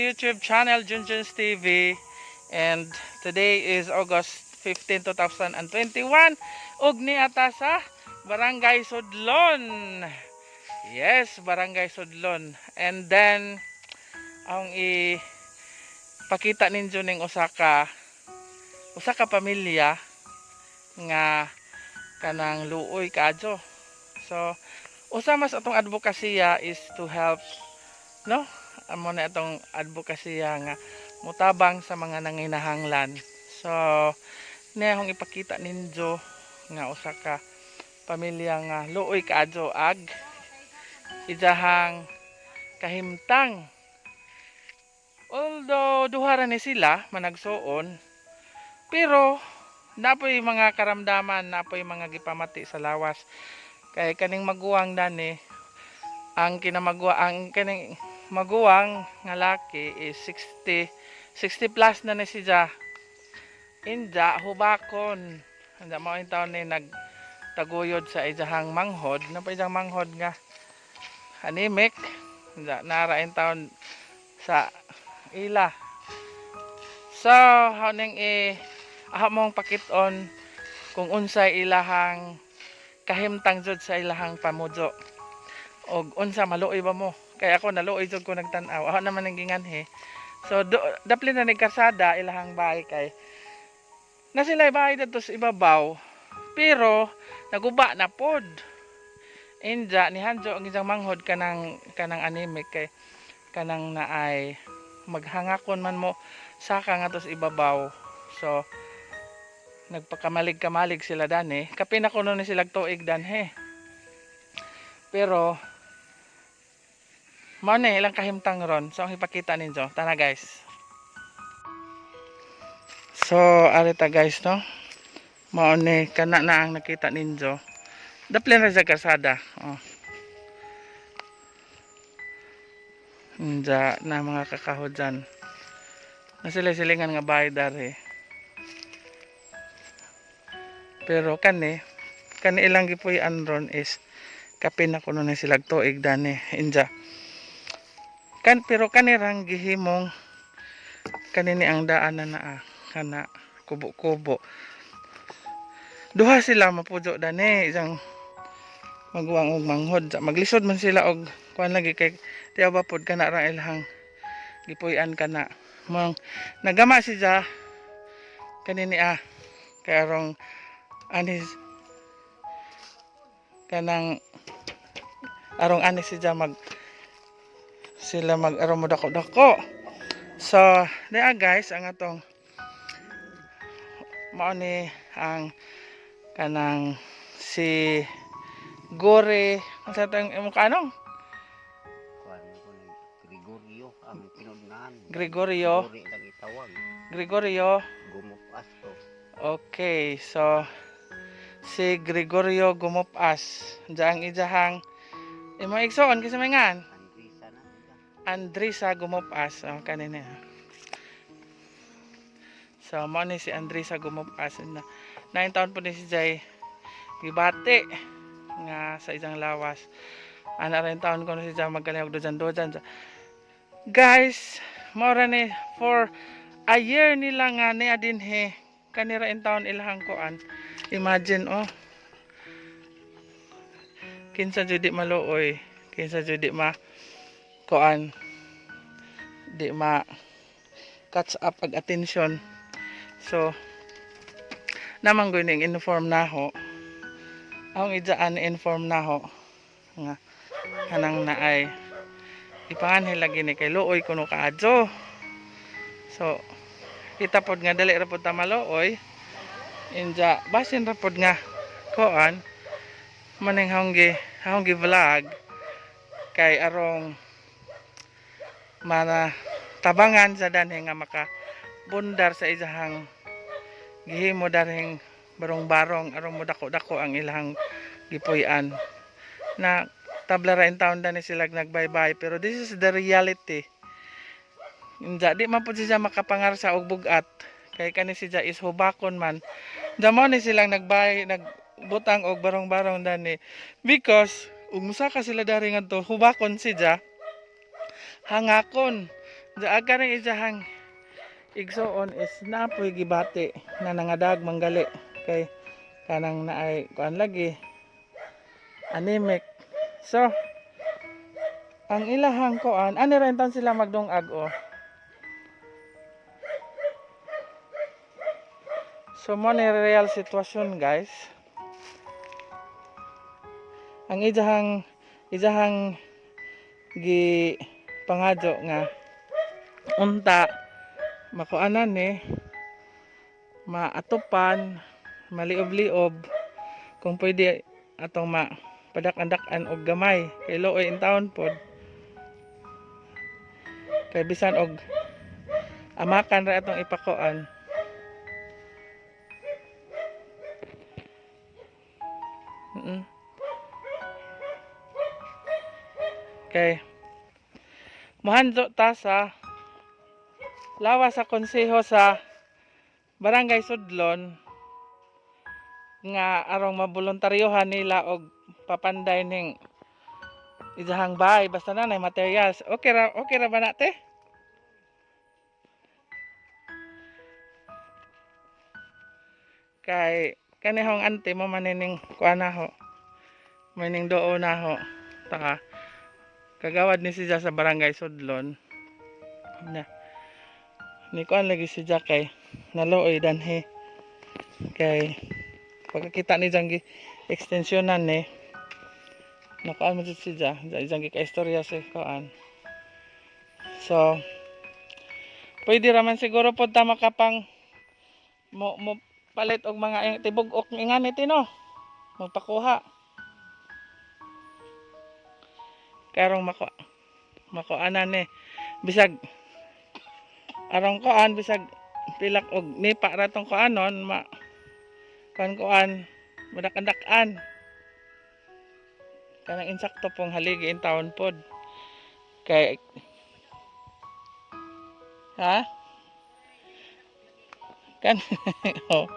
YouTube channel Junjun's TV. And today is August 15, 2021. Ug ni ata sa Barangay Sudlon. Yes, Barangay Sudlon. And then ang ipakita ninyo ning usa ka pamilya nga kanang luoy kaadyo. So usa mas atong advokasya is to help, no? Amo na itong advokasya nga mutabang sa mga nanginahanglan. So niya akong ipakita ninyo nga usa ka pamilya nga luoy kaadyo ag ijahang kahimtang. Although duha ra ni sila managsuon, pero napoy mga karamdaman, napoy mga gipamati sa lawas. Kay kaning maguwang dani, ang kaning maguwang nga laki is 60 plus na ni siya. Inja hubakon. Anda mao in taon ni nagtaguyod sa ijahang manghod, na pa ijang manghod nga anemic. Anda nara in taon sa ila. So haning aha mong pakiton kung unsay ilahang kahimtang jud sa ilahang pamudzo. Og unsa maluoy ba mo? Kay ako naluoy jud ko nagtan-aw. Ako naman ang ginganhi. So daplin na ni karsada ilahang bahay kay na sila bahay dito sa ibabaw. Pero naguba na pod. Inja ni Hanjo ang isang manghod kanang anemic kay kanang naay maghangakon man mo saka nga to sa ibabaw. So nagpakamalig-kamalig sila dani. Kapin ako nun sila tuig danhe. Pero mao ni ilang kahimtang ron. So ang ipakita ninyo. Tana guys. So arita guys no. Mao ni kana na ang nakita ninyo. Daplin ra sa karsada. Oh. Inja na mga kakahod dyan. Nasila-silingan nga bahay dari. Pero kani ilang gipuy-an ron is kapin na kuno na sila tuig dani inja. Pero kanirang gihimong kanini ang daanan na kana kubo-kubo. Duha sila mapujo dani isang maguwang og manghod. Maglisod man sila og kuan lagi kay tiyaw ba pod kana ra ilahang gipuy-an kana. Mong nagama siya kanini kay arong anis kanang arong anis siya sila arong mo dako. So diya guys ang atong mao ni ang kanang si Gore unsa tong imong kanong Gregorio ang pinugnahan. Gregorio Gumupas to. Okay, so si Gregorio Gumupas. Diyan ijahang imo igsoon kasi mangan. Andrisa na siya. Andrisa Gumupas. Oh, kanina. So mo ni si Andrisa Gumupas na 9 taon po ni si Jay gibati nga sa isang lawas. Ana rin taon ko na si Jay magaling og dojan. Guys, mora ni for a year nila nga ni adinhe kanira in taon ilahang koan. Imagine kinsa judi maluoy, kinsa judi ma koan di ma catch up ag attention. So namang guning inform naho. Ang ijaan inform naho nga kanang naay ipanganhil lagi ni kay luoy kuno kaadyo. So kita pod nga dali ra pod ta maluoy. Inja basin ra pod nga koan maning hanggi vlog kay arong mana tabangan sa danhe nga makabundar sa isahang gihimo darhing barong-barong arong mo dako-dako ang ilang gipuy-an na tabla ra in taon dani sila nagbaybay. Pero this is the reality. Inja di man pud siya makapangarsa og bugat kay kani siya is hubakon man. Damo ni silang nagbutang og barong-barong dani because umusa ka sila dari ngadto hubakon siya hangakon Aga rin ijahang igsoon is napoy gibati na nangadag manggali kay kanang naay kuan lagi anemic. So ang ilahang kuan ani rin tan sila magdungag o. So mo ni real sitwasyon guys. Ang ijahang gi pangadyo nga unta makuanan ni maatupan maliob-liob kung pwede atong mapadak-andakan og gamay kay looy in taon pod kay bisan og amakan ra atong ipakuan. Okay. Mohanjo ta sa lawas sa konseho sa Barangay Sudlon nga arong mabuluntaryohan nila og papanday ning ijahang bahay basta na nay materials. Okay ra ba nate? Kay kanihong ante mo manining kuana ho. Maning doo na ho. Taka kagawad ni siya sa Barangay Sudlon. Na. Ni kuan lagi siya kay nalooy danhe. Kay pagkakita ni jang extensionan ni nakaan mo siya jang ka istorya sa kuan. So pwede raman siguro pod ta makapang mo palit og mga tibog-ok ingani tino. Magpakuha. Karong makuanan ni bisag arong kuan bisag pilak og nipa ra tong kuanon kuan madak-andakan kanang insakto pong haligi in taon pod kay ha oh,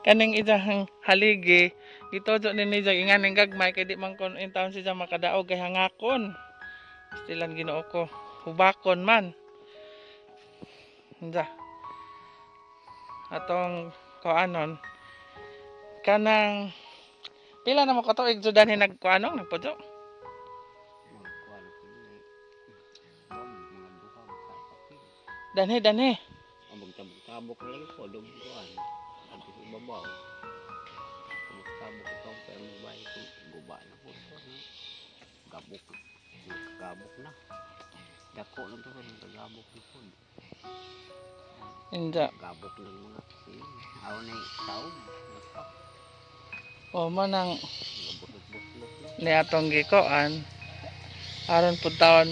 kaning ijahang haligi gitojo ni niya inganing gagmay kay di man kon in taon siya makadaog kay hangakon stilan Ginoo ko hubakon man nda atong kuanon kanang pila na mo katuig jud danhi nagkuanong nagpujo danhi Tabok na lang po, dubuan. At ibabaw. Tabok ito, pero mabay ito. Guba na po ito. Gabok na. Dako lang ito, gabok na po. inda Gabok ng mga siling. Aw na taon. o manang Gabot-buslot na. ni atong gikoan aron pud taon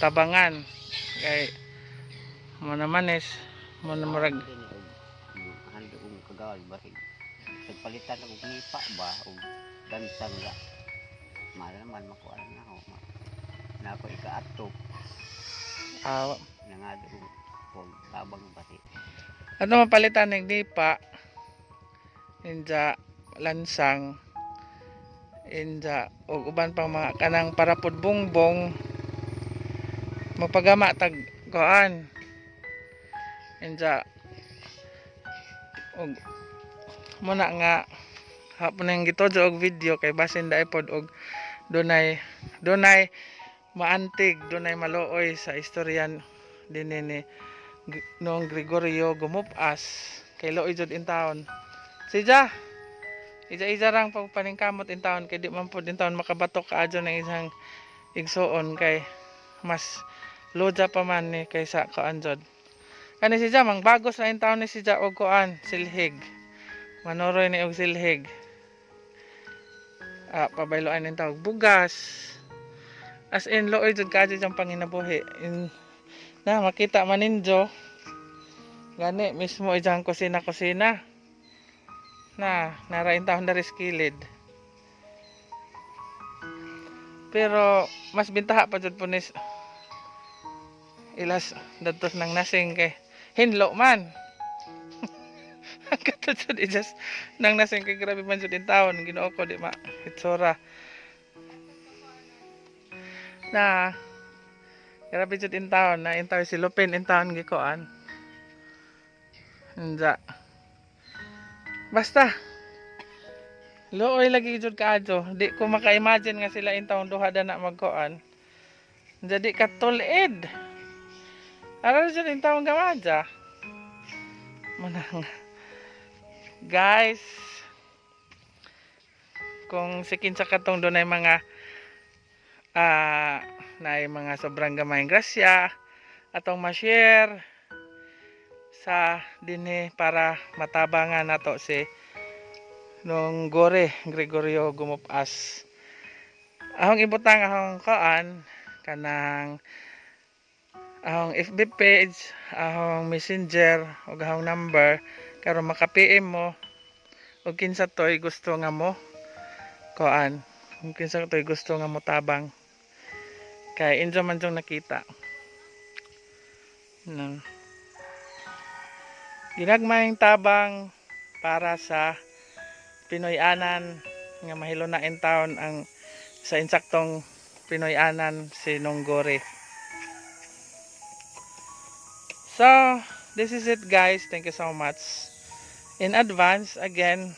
tabangan kay mo naman is mo na murag Hando kong kagawad basig. Pagpalitan ako nipa ba o gansang la. Mala naman makuha na ako. Na ako ikaatop. Nangado kong tabang basig. ato mapalitan ning nipa inja lansang inja og uban pang mga kanang parapod bongbong magpagama tag kuan inja og muna nga hapon nang gitojo og video kay basin dai pod og dunay maantig dunay maluoy sa istoryan dinhi ni noong Gregorio gumupas kay looy jud in taon sija ija rang pagpaningkamot in taon kay di man pod in taon makabatok kaadyo ng isang igsuon kay mas loja pa man ni kaysa kuan jud kani siya mang bagos na in taon ni siya og kuan silhig manoroy ni og silhig pabayloan in tawag bugas as in looy jud kaadyo jang panginabuhi na makita maninjo gani mismo ijang kusina na narain taon na riskilid pero mas bintaha pa jud punis ilas datos nang nasing kay hinlo man katod ijas nang nasing kay grabe man jud in taon Ginoo ko di hitsura na Grabe jud in town na in town si Lupin in town gikuan. Unja. Basta looy lagi jud kaadto. Di ko maka-imagine nga sila in town duha na magkuan. Jadi katulid. Ara jud in town gamaja. Manang. Guys, kung sikin sa katong doon ay mga na mga sobrang gamayng grasya atong ma-share sa dinhi para matabangan nato si nung Gore Gregorio Gumupas. Ahong ibutang ahong kaan kanang ahong FB page, ahong messenger ug ahong number karon maka-PM mo ug kinsa toy gusto nga mo kaan, ug kinsa toy gusto nga mo tabang kay injo man jong nakita nang ginagmayng tabang para sa Pinoy-anan nga mahilo na in town ang sa insaktong Pinoy-anan si Nonggore. So, this is it guys. Thank you so much. In advance, again,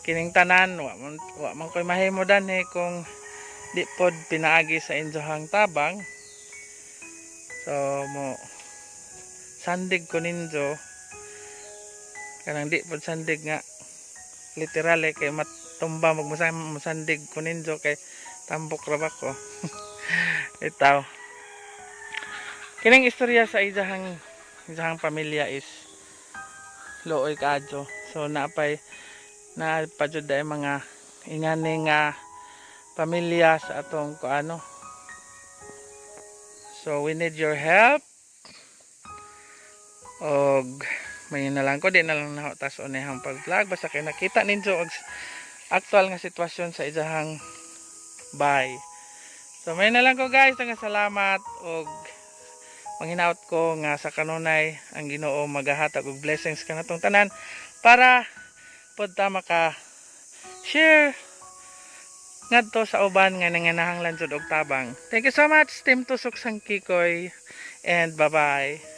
kining tanan, wa man ko'y mahimo danhi kung di pod pinaagi sa injohang tabang. So, mo sandig ko ninjo. Kanang di pod sandig nga literal kay matumba masandig ko ninjo kay tambok ra ba ko. Itaw. Kining istorya sa ijahang pamilya is looy kaadyo. So naapay na jud ay mga ingani nga pamilya sa atong kuano. So we need your help. Og may na lang ko di na lang na tas unehang pag-vlog basta kay nakita ninyo og aktual nga sitwasyon sa ijahang bahay. So may na lang ko guys, nga salamat og manghinaot ko nga sa kanunay ang Ginoo magahatag og blessings kanatong tanan para pod ta maka share ngadto sa uban nga nanganahanglan jud og tabang. Thank you so much Team Tusok sang Kikoy and bye-bye.